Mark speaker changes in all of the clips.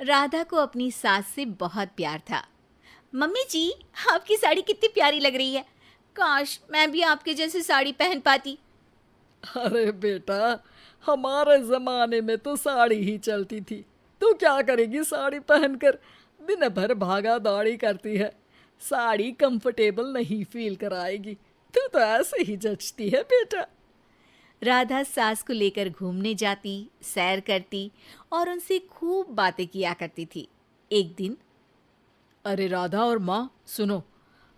Speaker 1: राधा को अपनी सास से बहुत प्यार था। मम्मी जी, आपकी साड़ी कितनी प्यारी लग रही है। काश मैं भी आपके जैसी साड़ी पहन पाती।
Speaker 2: अरे बेटा, हमारे जमाने में तो साड़ी ही चलती थी। तू क्या करेगी साड़ी पहनकर? दिन भर भागा दौड़ी करती है। साड़ी कंफर्टेबल नहीं फील कराएगी। तू तो ऐसे ही जचती है बेटा।
Speaker 1: राधा सास को लेकर घूमने जाती, सैर करती और उनसे खूब बातें किया करती थी। एक दिन,
Speaker 2: अरे राधा और माँ सुनो,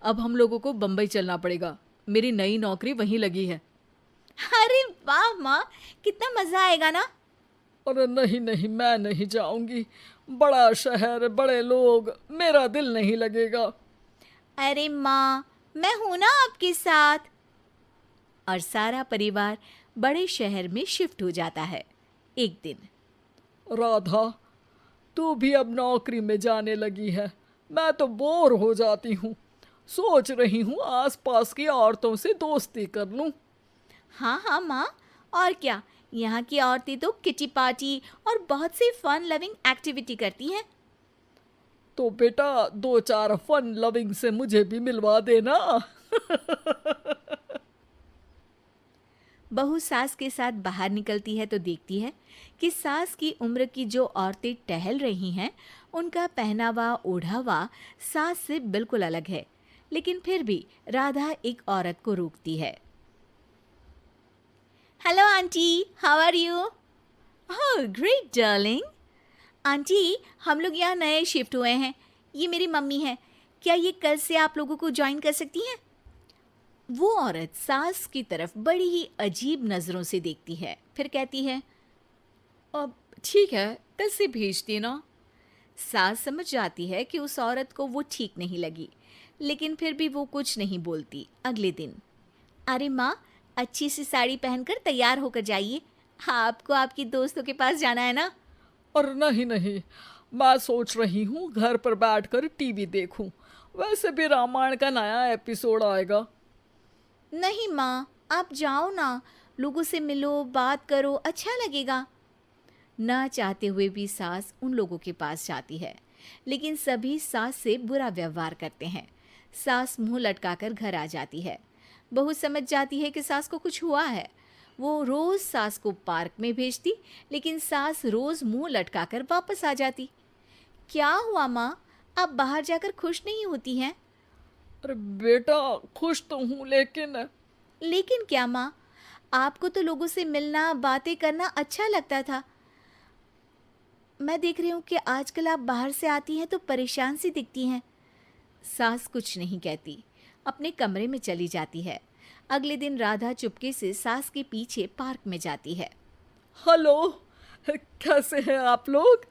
Speaker 2: अब हम लोगों को बम्बई चलना पड़ेगा। मेरी नई नौकरी वहीं लगी है।
Speaker 1: अरे वाह माँ, कितना मजा आएगा ना।
Speaker 2: अरे नहीं नहीं, मैं नहीं जाऊंगी। बड़ा शहर, बड़े लोग, मेरा दिल नहीं लगेगा।
Speaker 1: अरे माँ, मैं हूं ना आपके साथ। और सारा परिवार बड़े शहर में शिफ्ट हो जाता है। एक दिन,
Speaker 2: राधा, तू भी अब नौकरी में जाने लगी है। मैं तो बोर हो जाती हूँ। सोच रही हूँ आसपास की औरतों से दोस्ती कर लूँ।
Speaker 1: हाँ हाँ माँ, और क्या, यहाँ की औरतें तो किटी पार्टी और बहुत सी फन लविंग एक्टिविटी करती हैं।
Speaker 2: तो बेटा, दो चार फन लविंग से मुझे भी मिलवा देना।
Speaker 1: बहू सास के साथ बाहर निकलती है तो देखती है कि सास की उम्र की जो औरतें टहल रही हैं, उनका पहनावा ओढ़ावा सास से बिल्कुल अलग है। लेकिन फिर भी राधा एक औरत को रोकती है। Hello aunty, how are you? Oh great darling. Aunty, हम लोग यहाँ नए शिफ्ट हुए हैं। ये मेरी मम्मी है। क्या ये कल से आप लोगों को ज्वाइन कर सकती हैं? वो औरत सास की तरफ बड़ी ही अजीब नज़रों से देखती है, फिर कहती है,
Speaker 2: अब ठीक है, कल से भेज देना।
Speaker 1: सास समझ जाती है कि उस औरत को वो ठीक नहीं लगी, लेकिन फिर भी वो कुछ नहीं बोलती। अगले दिन, अरे माँ, अच्छी सी साड़ी पहनकर तैयार होकर जाइए। आपको आपकी दोस्तों के पास जाना है ना।
Speaker 2: और नहीं नहीं, मैं सोच रही हूँ घर पर बैठकर टीवी देखूं। वैसे भी रामायण का नया एपिसोड आएगा।
Speaker 1: नहीं माँ, आप जाओ ना, लोगों से मिलो, बात करो, अच्छा लगेगा। ना चाहते हुए भी सास उन लोगों के पास जाती है, लेकिन सभी सास से बुरा व्यवहार करते हैं। सास मुंह लटकाकर घर आ जाती है। बहू समझ जाती है कि सास को कुछ हुआ है। वो रोज सास को पार्क में भेजती, लेकिन सास रोज मुंह लटकाकर वापस आ जाती। क्या हुआ माँ, आप बाहर जाकर खुश नहीं होती हैं?
Speaker 2: अरे बेटा, खुश तो हूँ लेकिन
Speaker 1: लेकिन क्या माँ, आपको तो लोगों से मिलना, बातें करना अच्छा लगता था। मैं देख रही हूँ कि आजकल आप बाहर से आती हैं तो परेशान सी दिखती हैं। सास कुछ नहीं कहती, अपने कमरे में चली जाती है। अगले दिन राधा चुपके से सास के पीछे पार्क में जाती है।
Speaker 2: हेलो, कैसे हैं आप लोग?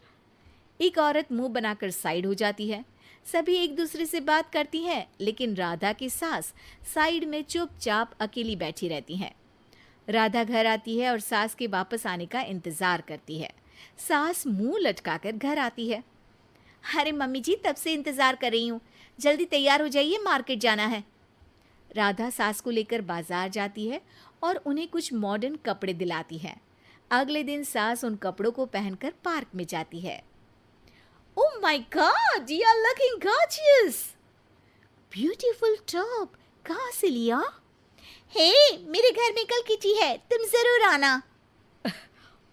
Speaker 1: एक औरत मुंह बनाकर साइड हो जाती है। सभी एक दूसरे से बात करती हैं, लेकिन राधा की सास साइड में चुपचाप अकेली बैठी रहती हैं। राधा घर आती है और सास के वापस आने का इंतजार करती है। सास मुंह लटकाकर घर आती है। अरे मम्मी जी, तब से इंतजार कर रही हूँ, जल्दी तैयार हो जाइए, मार्केट जाना है। राधा सास को लेकर बाजार जाती है और उन्हें कुछ मॉडर्न कपड़े दिलाती है। अगले दिन सास उन कपड़ों को पहनकर पार्क में जाती है। Oh my god, you are looking gorgeous. Beautiful top, कहाँ से लिया? हे, मेरे घर में कल किटी है, तुम जरूर आना।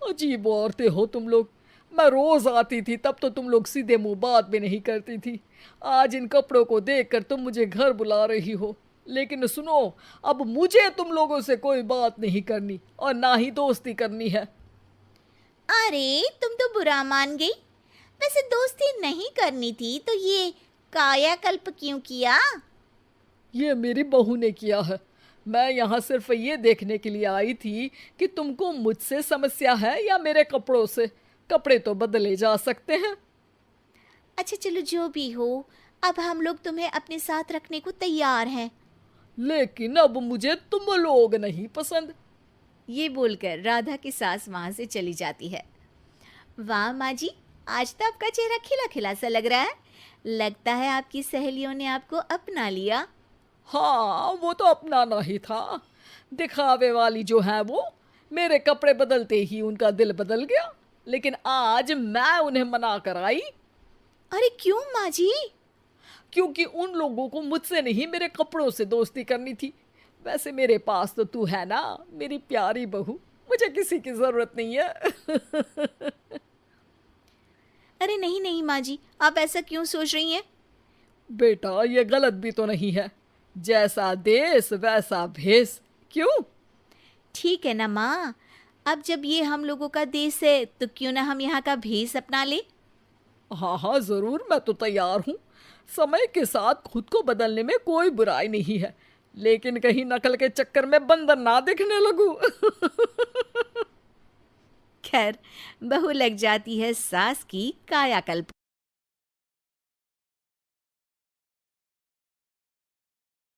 Speaker 2: अजीब औरतें हो तुम लोग। मैं रोज आती थी तब तो तुम लोग सीधे मुंह बात भी नहीं करती थी। आज इन कपड़ों को देखकर तुम मुझे घर बुला रही हो। लेकिन सुनो, अब मुझे तुम लोगों से कोई बात नहीं करनी और ना ही दोस्ती करनी है।
Speaker 1: अरे तुम तो बुरा मान गई। वैसे दोस्ती नहीं करनी थी तो ये कायाकल्प क्यों किया?
Speaker 2: ये मेरी बहू ने किया है। मैं यहाँ सिर्फ ये देखने के लिए आई थी कि तुमको मुझसे समस्या है या मेरे कपड़ों से। कपड़े तो बदले जा सकते हैं।
Speaker 1: अच्छा चलो, जो भी हो, अब हम लोग तुम्हें अपने साथ रखने को तैयार हैं।
Speaker 2: लेकिन अब मुझे तुम लोग नहीं पसंद।
Speaker 1: ये बोलकर राधा की सास वहां से चली जाती है। वाह माँ जी, आज तो आपका चेहरा खिला खिला सा लग रहा है। लगता है आपकी सहेलियों ने आपको अपना लिया।
Speaker 2: हाँ, वो तो अपनाना ही था। दिखावे वाली जो है वो, मेरे कपड़े बदलते ही उनका दिल बदल गया। लेकिन आज मैं उन्हें मना कर आई,
Speaker 1: अरे क्यों माँ जी?
Speaker 2: क्योंकि उन लोगों को मुझसे नहीं मेरे कपड़ों से दोस्ती करनी थी। वैसे मेरे पास तो तू है ना, मेरी प्यारी बहू, मुझे किसी की जरूरत नहीं है।
Speaker 1: अरे नहीं नहीं माँ जी, आप ऐसा क्यों सोच रही हैं?
Speaker 2: बेटा ये गलत भी तो नहीं है, जैसा देश वैसा भेष। क्यों?
Speaker 1: ठीक है ना माँ, अब जब ये हम लोगों का देश है तो क्यों ना हम यहाँ का भेष अपना ले।
Speaker 2: हाँ हाँ जरूर, मैं तो तैयार हूँ। समय के साथ खुद को बदलने में कोई बुराई नहीं है, लेकिन कहीं नकल के चक्कर में बंदर ना दिखने लगूं।
Speaker 1: खैर, बहू लग जाती है सास की कायाकल्प।